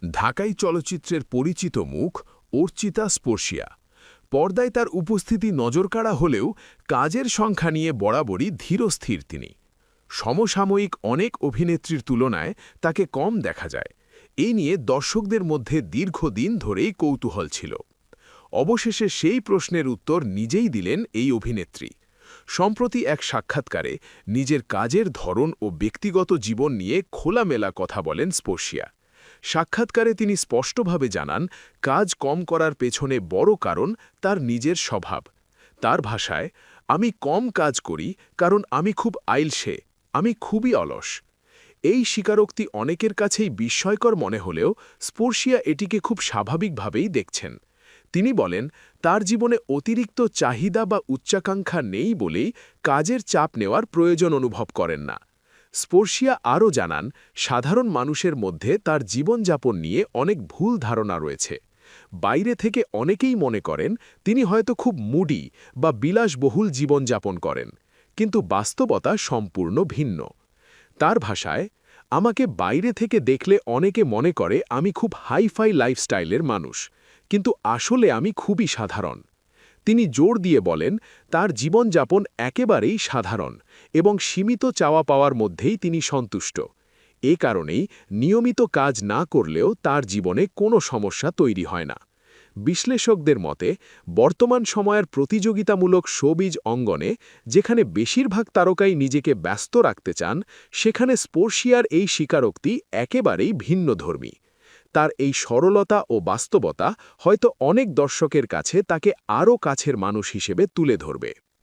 ঢাকাই চলচ্চিত্রের পরিচিত মুখ অর্চিতা স্পর্শিয়া। পর্দায় তার উপস্থিতি নজরকাড়া হলেও কাজের সংখ্যা নিয়ে বরাবরই ধীরস্থির তিনি। সমসাময়িক অনেক অভিনেত্রীর তুলনায় তাকে কম দেখা যায়। এই নিয়ে দর্শকদের মধ্যে দীর্ঘদিন ধরেই কৌতূহল ছিল। অবশেষে সেই প্রশ্নের উত্তর নিজেই দিলেন এই অভিনেত্রী। সম্প্রতি এক সাক্ষাৎকারে নিজের কাজের ধরন ও ব্যক্তিগত জীবন নিয়ে খোলামেলা কথা বলেন স্পর্শিয়া। সাক্ষাৎকারে তিনি স্পষ্টভাবে জানান, কাজ কম করার পেছনে বড় কারণ তার নিজের স্বভাব। তার ভাষায়, আমি কম কাজ করি কারণ আমি খুব আইলসে, আমি খুবই অলস। এই স্বীকারোক্তি অনেকের কাছেই বিস্ময়কর মনে হলেও স্পর্শিয়া এটিকে খুব স্বাভাবিকভাবেই দেখছেন। তিনি বলেন, তার জীবনে অতিরিক্ত চাহিদা বা উচ্চাকাঙ্ক্ষা নেই বলেই কাজের চাপ নেওয়ার প্রয়োজন অনুভব করেন না। স্পর্শিয়া আরও জানান, সাধারণ মানুষের মধ্যে তার জীবনযাপন নিয়ে অনেক ভুল ধারণা রয়েছে। বাইরে থেকে অনেকেই মনে করেন তিনি হয়তো খুব মুডি বা বিলাসবহুল জীবনযাপন করেন, কিন্তু বাস্তবতা সম্পূর্ণ ভিন্ন। তার ভাষায়, আমাকে বাইরে থেকে দেখলে অনেকে মনে করে আমি খুব হাই-ফাই লাইফস্টাইলের মানুষ, কিন্তু আসলে আমি খুবই সাধারণ। তিনি জোর দিয়ে বলেন, তার জীবনযাপন একেবারেই সাধারণ এবং সীমিত চাওয়া পাওয়ার মধ্যেই তিনি সন্তুষ্ট। এ কারণেই নিয়মিত কাজ না করলেও তার জীবনে কোনো সমস্যা তৈরি হয় না। বিশ্লেষকদের মতে, বর্তমান সময়ের প্রতিযোগিতামূলক শোবিজ অঙ্গনে যেখানে বেশিরভাগ তারকাই নিজেকে ব্যস্ত রাখতে চান, সেখানে স্পর্শিয়ার এই স্বীকারোক্তি একেবারেই ভিন্নধর্মী। তার এই সরলতা ও বাস্তবতা হয়তো অনেক দর্শকের কাছে তাকে আরও কাছের মানুষ হিসেবে তুলে ধরবে।